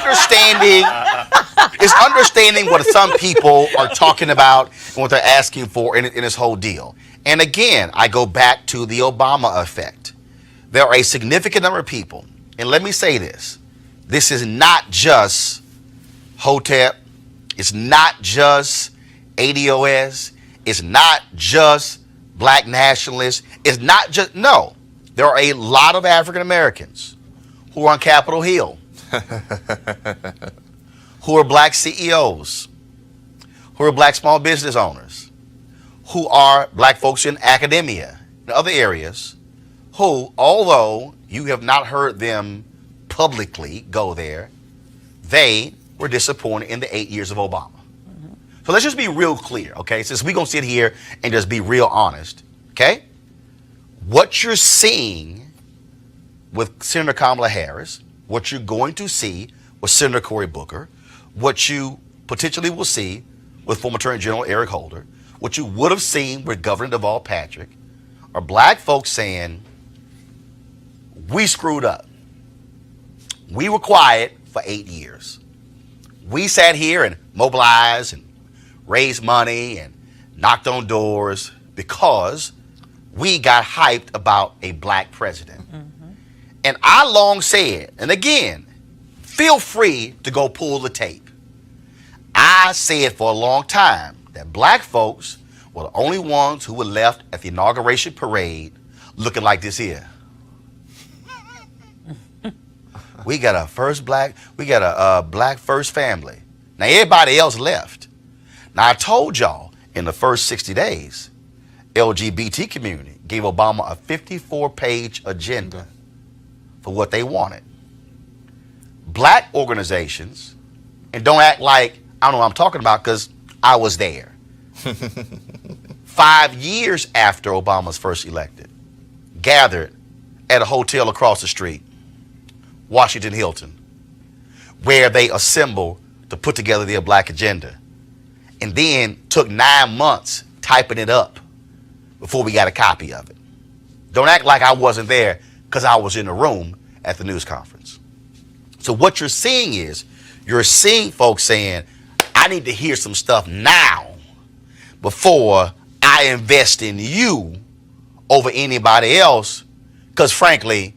understanding what some people are talking about and what they're asking for in this whole deal. And again, I go back to the Obama effect. There are a significant number of people, and let me say this. This is not just HOTEP. It's not just ADOS. It's not just black nationalists. It's not just, no. There are a lot of African Americans who are on Capitol Hill, who are black CEOs, who are black small business owners, who are black folks in academia and other areas, who, although you have not heard them publicly go there, they were disappointed in the 8 years of Obama. So let's just be real clear, okay? Since we're going to sit here and just be real honest, okay? What you're seeing with Senator Kamala Harris, what you're going to see with Senator Cory Booker, what you potentially will see with former Attorney General Eric Holder, what you would have seen with Governor Deval Patrick, are black folks saying, we screwed up. We were quiet for 8 years. We sat here and mobilized and raised money and knocked on doors because we got hyped about a black president. Mm-hmm. And I long said, and again, feel free to go pull the tape. I said for a long time that black folks were the only ones who were left at the inauguration parade looking like this here. We got a black first family. Now everybody else left. Now I told y'all in the first 60 days, LGBT community gave Obama a 54-page agenda for what they wanted. Black organizations, and don't act like I don't know what I'm talking about because I was there. 5 years after Obama's first elected, gathered at a hotel across the street, Washington Hilton, where they assembled to put together their black agenda, and then took 9 months typing it up before we got a copy of it. Don't act like I wasn't there because I was in the room at the news conference. So what you're seeing is, you're seeing folks saying, I need to hear some stuff now before I invest in you over anybody else, because frankly,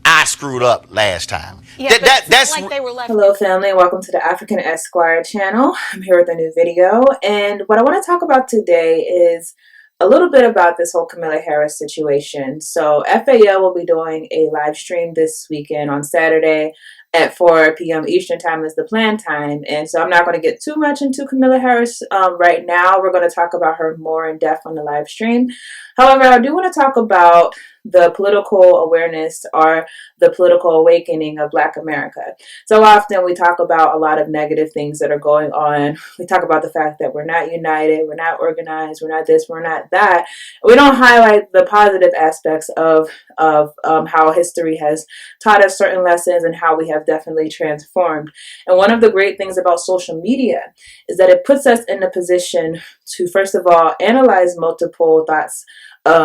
I screwed up last time. Yeah, that's like they were left. Hello, family, and welcome to the African Esquire channel. I'm here with a new video, and what I want to talk about today is a little bit about this whole Kamala Harris situation. So FAL will be doing a live stream this weekend on Saturday at 4 p.m. Eastern time is the planned time. And so I'm not going to get too much into Kamala Harris right now. We're going to talk about her more in depth on the live stream. However, I do want to talk about the political awareness or the political awakening of Black America. So often we talk about a lot of negative things that are going on. We talk about the fact that we're not united, we're not organized, we're not this, we're not that. We don't highlight the positive aspects of how history has taught us certain lessons and how we have definitely transformed. And one of the great things about social media is that it puts us in a position to, first of all, analyze multiple thoughts,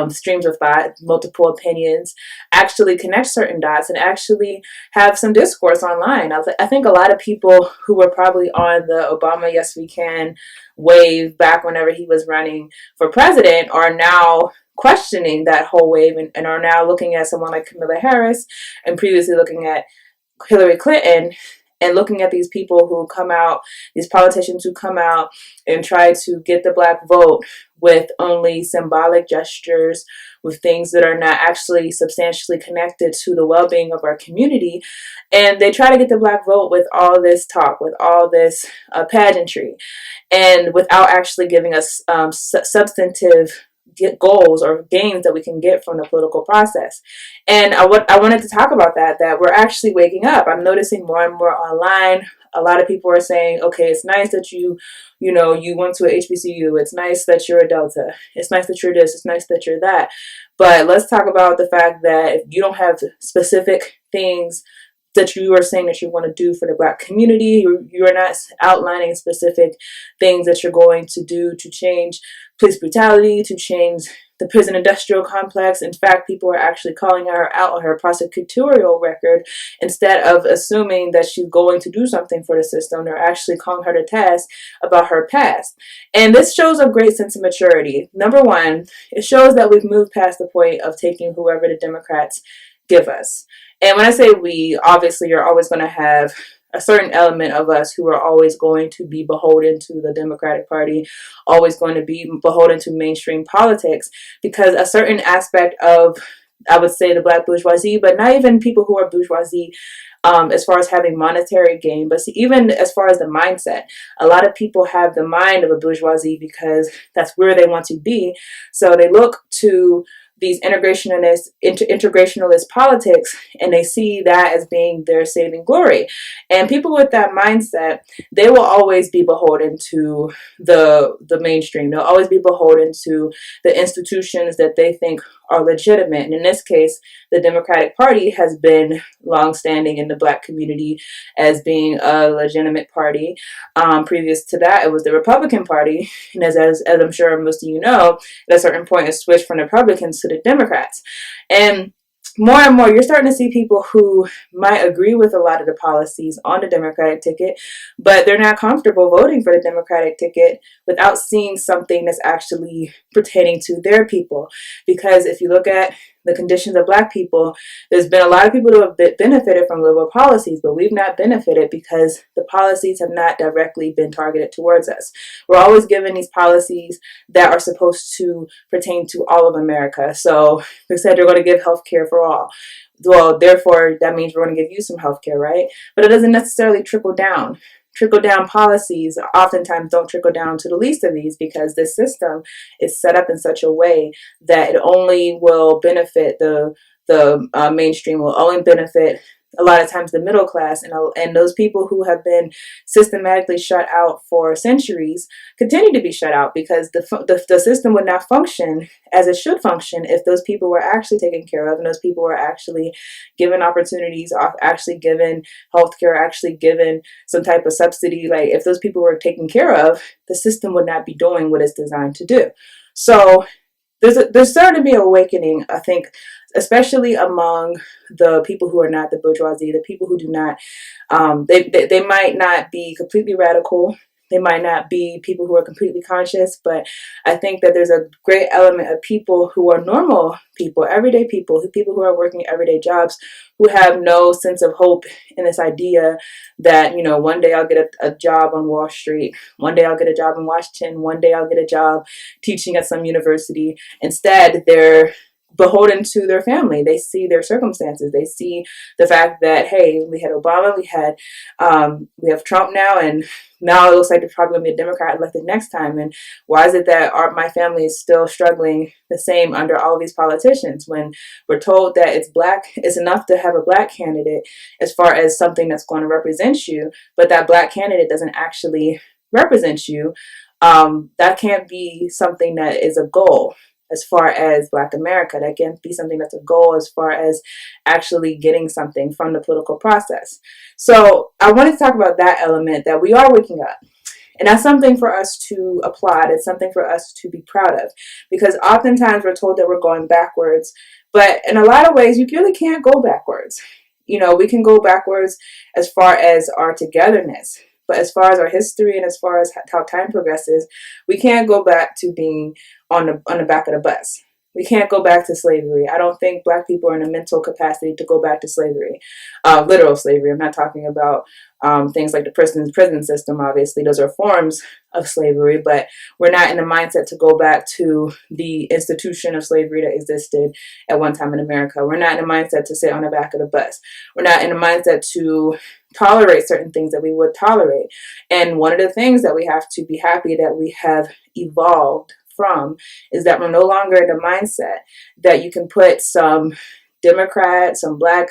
streams of thought, multiple opinions, actually connect certain dots, and actually have some discourse online. I think a lot of people who were probably on the Obama Yes We Can wave back whenever he was running for president are now questioning that whole wave and are now looking at someone like Kamala Harris and previously looking at Hillary Clinton and looking at these people who come out, these politicians who come out and try to get the Black vote with only symbolic gestures, with things that are not actually substantially connected to the well-being of our community. And they try to get the Black vote with all this talk, with all this pageantry, and without actually giving us substantive goals or gains that we can get from the political process. And I wanted to talk about that we're actually waking up. I'm noticing more and more online. A lot of people are saying, okay, it's nice that you went to a HBCU. It's nice that you're a Delta. It's nice that you're this. It's nice that you're that. But let's talk about the fact that if you don't have specific things that you are saying that you want to do for the Black community. You are not outlining specific things that you're going to do to change police brutality, to change the prison industrial complex. In fact, people are actually calling her out on her prosecutorial record instead of assuming that she's going to do something for the system. They're actually calling her to task about her past. And this shows a great sense of maturity. Number one, it shows that we've moved past the point of taking whoever the Democrats give us. And when I say we, obviously you're always going to have a certain element of us who are always going to be beholden to the Democratic Party, always going to be beholden to mainstream politics, because a certain aspect of, I would say, the Black bourgeoisie, but not even people who are bourgeoisie as far as having monetary gain, but even as far as the mindset. A lot of people have the mind of a bourgeoisie because that's where they want to be. So they look to these integrationalist politics, and they see that as being their saving glory. And people with that mindset, they will always be beholden to the mainstream. They'll always be beholden to the institutions that they think are legitimate. And in this case, the Democratic Party has been longstanding in the Black community as being a legitimate party. Previous to that, it was the Republican Party. And as I'm sure most of you know, at a certain point, it switched from the Republicans to the Democrats. And more, you're starting to see people who might agree with a lot of the policies on the Democratic ticket, but they're not comfortable voting for the Democratic ticket without seeing something that's actually pertaining to their people. Because if you look at the conditions of Black people, there's been a lot of people who have benefited from liberal policies, but we've not benefited because the policies have not directly been targeted towards us. We're always given these policies that are supposed to pertain to all of America. So they said they're going to give health care for all. Well, therefore, that means we're going to give you some health care, right? But it doesn't necessarily trickle down. Trickle-down policies oftentimes don't trickle down to the least of these, because this system is set up in such a way that it only will benefit the mainstream, will only benefit a lot of times the middle class, and those people who have been systematically shut out for centuries continue to be shut out, because the system would not function as it should function if those people were actually taken care of, and those people were actually given opportunities, actually given healthcare, actually given some type of subsidy. Like, if those people were taken care of, the system would not be doing what it's designed to do. So there's starting to be an awakening, I think, especially among the people who are not the bourgeoisie, the people who do not, they might not be completely radical. They might not be people who are completely conscious, but I think that there's a great element of people who are normal people, everyday people who are working everyday jobs, who have no sense of hope in this idea that, you know, one day I'll get a job on Wall Street, one day I'll get a job in Washington, one day I'll get a job teaching at some university. Instead, they're beholden to their family. They see their circumstances. They see the fact that, hey, we had Obama, we have Trump now, and now it looks like there's probably going to be a Democrat elected next time. And why is it that my family is still struggling the same under all of these politicians, when we're told that it's enough to have a Black candidate as far as something that's going to represent you, but that Black candidate doesn't actually represent you? That can't be something that is a goal as far as Black America. That can't be something that's a goal as far as actually getting something from the political process. So I wanted to talk about that element, that we are waking up. And that's something for us to applaud. It's something for us to be proud of, because oftentimes we're told that we're going backwards, but in a lot of ways, you really can't go backwards. You know, we can go backwards as far as our togetherness, but as far as our history and as far as how time progresses, we can't go back to being on the back of the bus. We can't go back to slavery. I don't think Black people are in a mental capacity to go back to slavery, literal slavery. I'm not talking about things like the prison system. Obviously, those are forms of slavery, but we're not in the mindset to go back to the institution of slavery that existed at one time in America. We're not in the mindset to sit on the back of the bus. We're not in the mindset to tolerate certain things that we would tolerate. And one of the things that we have to be happy that we have evolved from is that we're no longer in the mindset that you can put some Democrat, some Black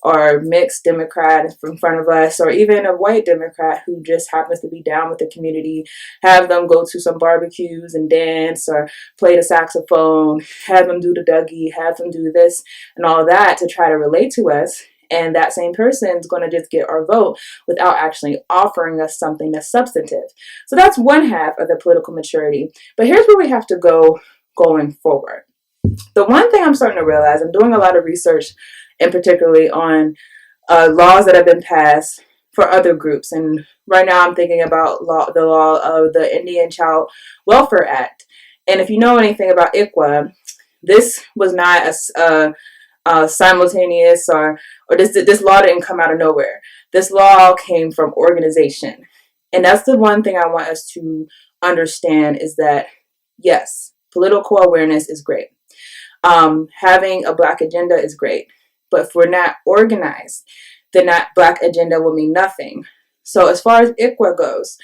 or mixed Democrat in front of us, or even a white Democrat who just happens to be down with the community, have them go to some barbecues and dance or play the saxophone, have them do the Dougie, have them do this and all of that to try to relate to us, And that same person is going to just get our vote without actually offering us something that's substantive. So that's one half of the political maturity. But here's where we have to go going forward. The one thing I'm starting to realize, I'm doing a lot of research, and particularly on laws that have been passed for other groups. And right now I'm thinking about the law of the Indian Child Welfare Act. And if you know anything about ICWA, this was not a simultaneous or this law didn't come out of nowhere. This law came from organization. And that's the one thing I want us to understand is that, yes, political awareness is great. Having a Black agenda is great. But if we're not organized, then that Black agenda will mean nothing. So as far as ICWA goes,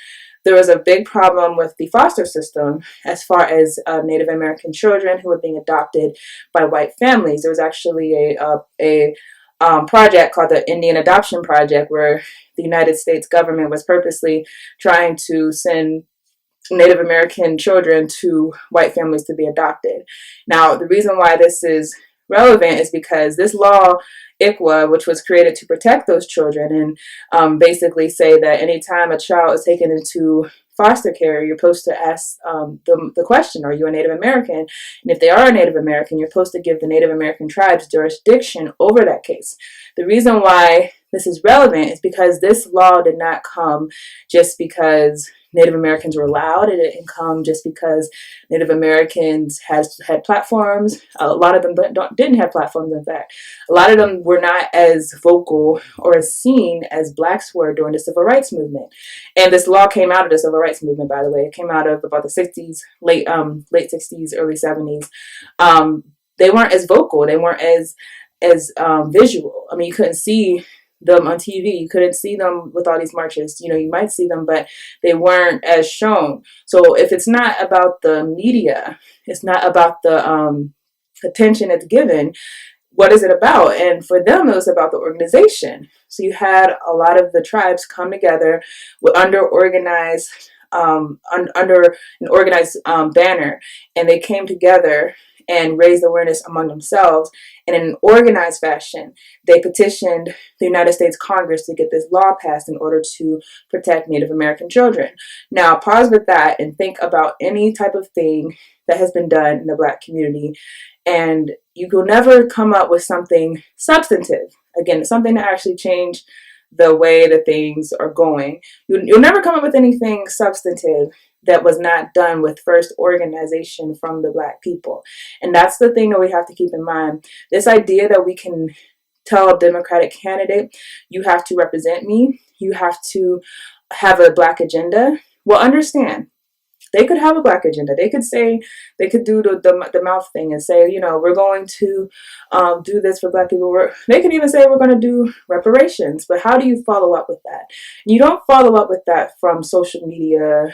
there was a big problem with the foster system as far as Native American children who were being adopted by white families. There was actually a project called the Indian Adoption Project where the United States government was purposely trying to send Native American children to white families to be adopted. Now, the reason why this is relevant is because this law, ICWA, which was created to protect those children and basically say that anytime a child is taken into foster care, you're supposed to ask the question, are you a Native American? And if they are a Native American, you're supposed to give the Native American tribes jurisdiction over that case. The reason why this is relevant is because this law did not come just because Native Americans were loud. It didn't come just because Native Americans had platforms. A lot of them didn't have platforms, in fact. A lot of them were not as vocal or as seen as Blacks were during the Civil Rights Movement. And this law came out of the Civil Rights Movement, by the way. It came out of about the 60s, late 60s, early 70s. They weren't as vocal. They weren't as visual. I mean, you couldn't see them on TV. You couldn't see them with all these marches. You know, you might see them, but they weren't as shown. So if it's not about the media, it's not about the attention it's given, what is it about? And for them, it was about the organization. So you had a lot of the tribes come together under an organized banner, and they came together and raised awareness among themselves. And in an organized fashion, they petitioned the United States Congress to get this law passed in order to protect Native American children. Now, pause with that and think about any type of thing that has been done in the Black community, and you will never come up with something substantive. Again, something to actually change the way that things are going. You'll never come up with anything substantive that was not done with first organization from the Black people. And that's the thing that we have to keep in mind. This idea that we can tell a Democratic candidate, you have to represent me, you have to have a Black agenda. Well, understand, they could have a Black agenda. They could say, they could do the mouth thing and say, you know, we're going to do this for Black people. They could even say we're going to do reparations. But how do you follow up with that? You don't follow up with that from social media,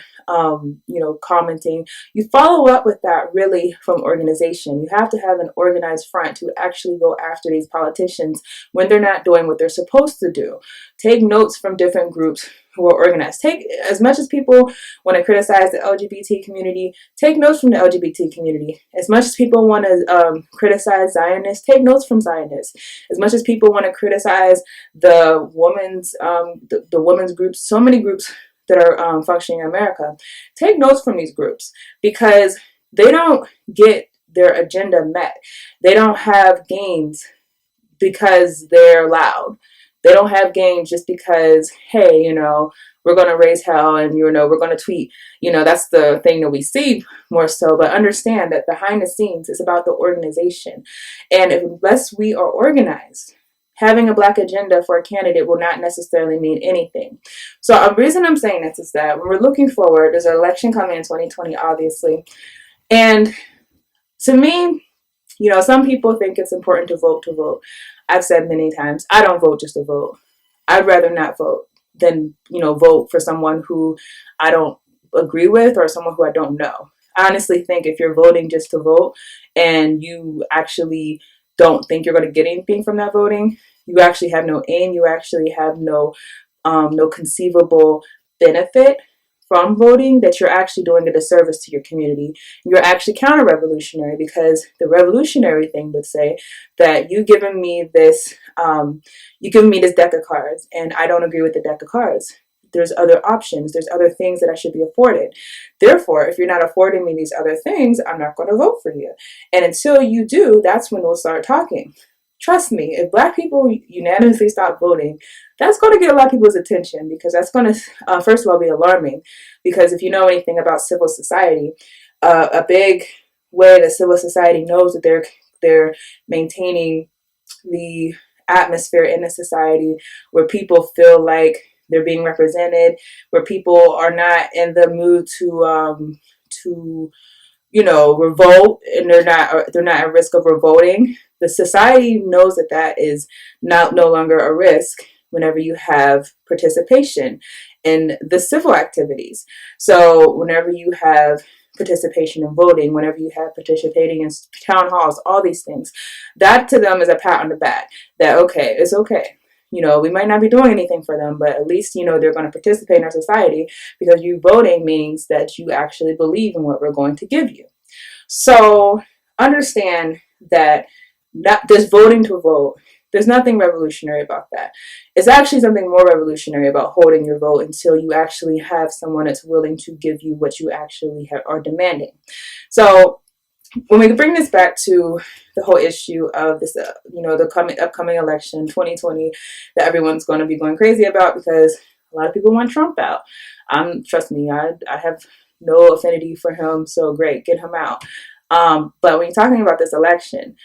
commenting. You follow up with that really from organization. You have to have an organized front to actually go after these politicians when they're not doing what they're supposed to do. Take notes from different groups who are organized. Take, as much as people want to criticize the LGBT community, take notes from the LGBT community. As much as people want to criticize Zionists, take notes from Zionists. As much as people want to criticize the women's groups, so many groups that are functioning in America, take notes from these groups, because they don't get their agenda met. They don't have gains because they're loud. They don't have gains just because, hey, we're going to raise hell and, we're going to tweet. That's the thing that we see more so. But understand that behind the scenes, it's about the organization. And unless we are organized, having a Black agenda for a candidate will not necessarily mean anything. So the reason I'm saying this is that when we're looking forward, there's an election coming in 2020, obviously. And to me, some people think it's important to vote to vote. I've said many times, I don't vote just to vote. I'd rather not vote than, vote for someone who I don't agree with or someone who I don't know. I honestly think if you're voting just to vote and you actually don't think you're going to get anything from that voting, you actually have no aim, you actually have no conceivable benefit from voting, that you're actually doing a disservice to your community. You're actually counter-revolutionary, because the revolutionary thing would say that you giving me this deck of cards, and I don't agree with the deck of cards. There's other options. There's other things that I should be afforded. Therefore, if you're not affording me these other things, I'm not going to vote for you. And until you do, that's when we'll start talking. Trust me, if Black people unanimously stop voting, that's going to get a lot of people's attention, because that's going to, first of all, be alarming. Because if you know anything about civil society, a big way that civil society knows that they're maintaining the atmosphere in a society where people feel like they're being represented, where people are not in the mood to revolt, and they're not at risk of revolting. The society knows that is no longer a risk whenever you have participation in the civil activities. So whenever you have participation in voting, whenever you have participating in town halls, all these things, that to them is a pat on the back, that okay, it's okay. We might not be doing anything for them, but at least, they're going to participate in our society, because you voting means that you actually believe in what we're going to give you. So understand that not just voting to vote, there's nothing revolutionary about that. It's actually something more revolutionary about holding your vote until you actually have someone that's willing to give you what you actually are demanding. So when we bring this back to the whole issue of this, the upcoming election 2020 that everyone's going to be going crazy about, because a lot of people want Trump out. Trust me, I have no affinity for him, so great, get him out. But when you're talking about this election,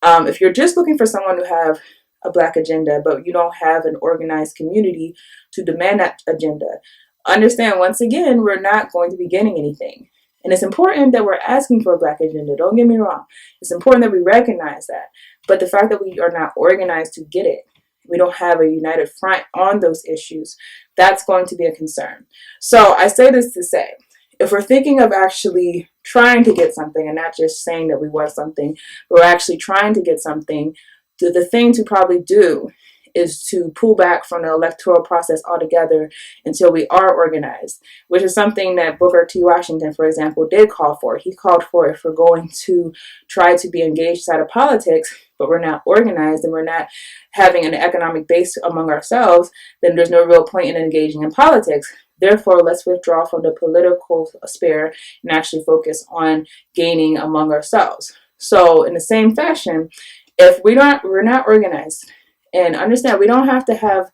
if you're just looking for someone to have a Black agenda, but you don't have an organized community to demand that agenda, understand, once again, we're not going to be getting anything. And it's important that we're asking for a Black agenda. Don't get me wrong. It's important that we recognize that. But the fact that we are not organized to get it, we don't have a united front on those issues, that's going to be a concern. So I say this to say, if we're thinking of actually trying to get something, and not just saying that we want something, but we're actually trying to get something, the thing to probably do is to pull back from the electoral process altogether until we are organized, which is something that Booker T. Washington, for example, did call for. He called for, if we're going to try to be engaged side of politics, but we're not organized and we're not having an economic base among ourselves, then there's no real point in engaging in politics. Therefore, let's withdraw from the political sphere and actually focus on gaining among ourselves. So in the same fashion, if we're not organized, and understand, we don't have to have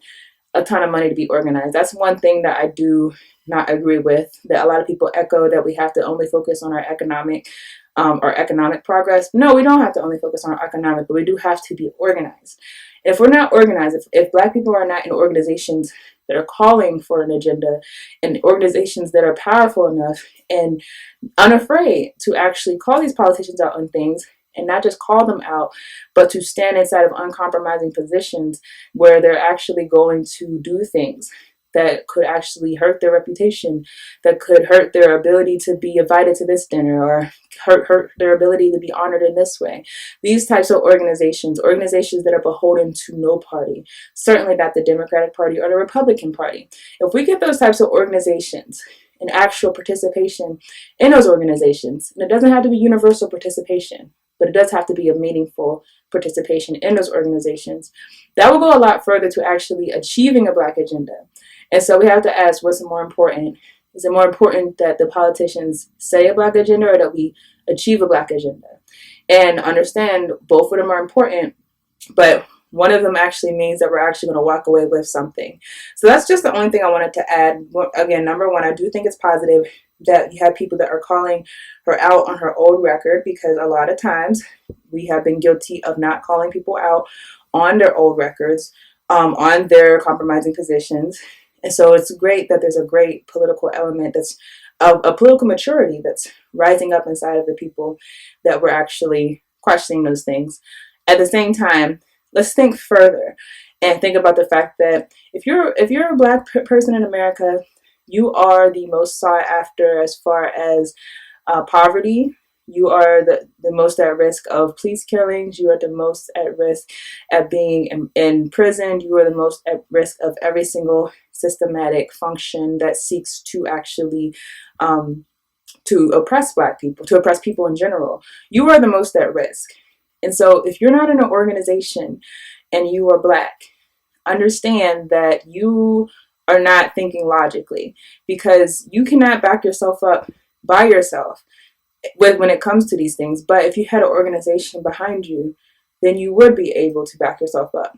a ton of money to be organized. That's one thing that I do not agree with, that a lot of people echo, that we have to only focus on our economic progress. No, we don't have to only focus on our economic, but we do have to be organized. If we're not organized, if Black people are not in organizations that are calling for an agenda, and organizations that are powerful enough and unafraid to actually call these politicians out on things, and not just call them out, but to stand inside of uncompromising positions where they're actually going to do things that could actually hurt their reputation, that could hurt their ability to be invited to this dinner, or hurt their ability to be honored in this way. These types of organizations that are beholden to no party, certainly not the Democratic Party or the Republican Party. If we get those types of organizations and actual participation in those organizations, and it doesn't have to be universal participation, but it does have to be a meaningful participation in those organizations, that will go a lot further to actually achieving a Black agenda. And so we have to ask, what's more important? Is it more important that the politicians say a Black agenda, or that we achieve a Black agenda? And understand, both of them are important, but one of them actually means that we're actually going to walk away with something. So that's just the only thing I wanted to add. Again, number one, I do think it's positive that you have people that are calling her out on her old record, because a lot of times we have been guilty of not calling people out on their old records, on their compromising positions. And so it's great that there's a great political element, that's a political maturity that's rising up inside of the people, that we're actually questioning those things. At the same time, let's think further and think about the fact that if you're a Black person in America, you are the most sought after as far as poverty. You are the most at risk of police killings. You are the most at risk at being in prison. You are the most at risk of every single systematic function that seeks to actually to oppress Black people, to oppress people in general. You are the most at risk. And so if you're not in an organization and you are Black, understand that you are not thinking logically, because you cannot back yourself up by yourself when it comes to these things. But if you had an organization behind you, then you would be able to back yourself up.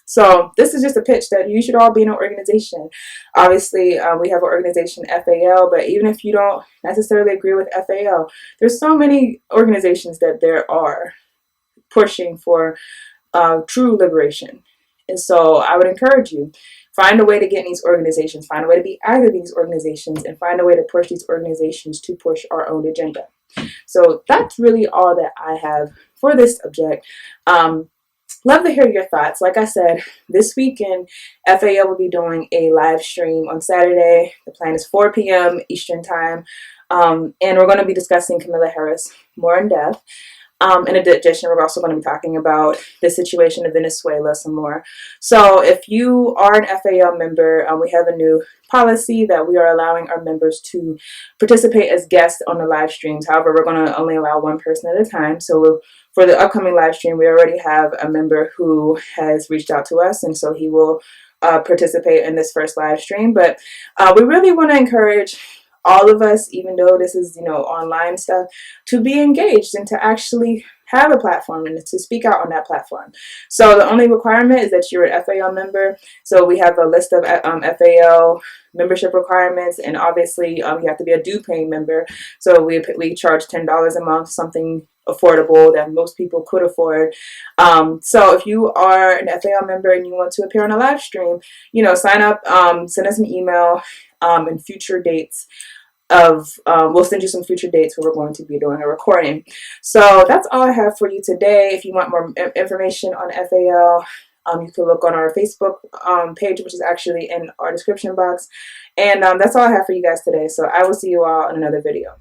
So this is just a pitch that you should all be in an organization. Obviously, we have an organization, FAL, but even if you don't necessarily agree with FAL, there's so many organizations that there are pushing for true liberation. And so I would encourage you, find a way to get in these organizations, find a way to be active in these organizations, and find a way to push these organizations to push our own agenda. So that's really all that I have for this subject. Love to hear your thoughts. Like I said, this weekend, FAL will be doing a live stream on Saturday. The plan is 4 p.m. Eastern Time. And we're going to be discussing Kamala Harris more in depth. In addition, we're also going to be talking about the situation in Venezuela some more. So if you are an FAL member, we have a new policy that we are allowing our members to participate as guests on the live streams. However, we're going to only allow one person at a time. So for the upcoming live stream, we already have a member who has reached out to us, and so he will participate in this first live stream. But we really want to encourage all of us, even though this is, online stuff, to be engaged and to actually have a platform and to speak out on that platform. So the only requirement is that you're an FAL member. So we have a list of FAL membership requirements, and obviously you have to be a due paying member. So we charge $10 a month, something affordable that most people could afford. So if you are an FAL member and you want to appear on a live stream, sign up, send us an email, and future dates we'll send you some future dates where we're going to be doing a recording. So that's all I have for you today. If you want more information on FAL, you can look on our Facebook page, which is actually in our description box. And that's all I have for you guys today. So I will see you all in another video.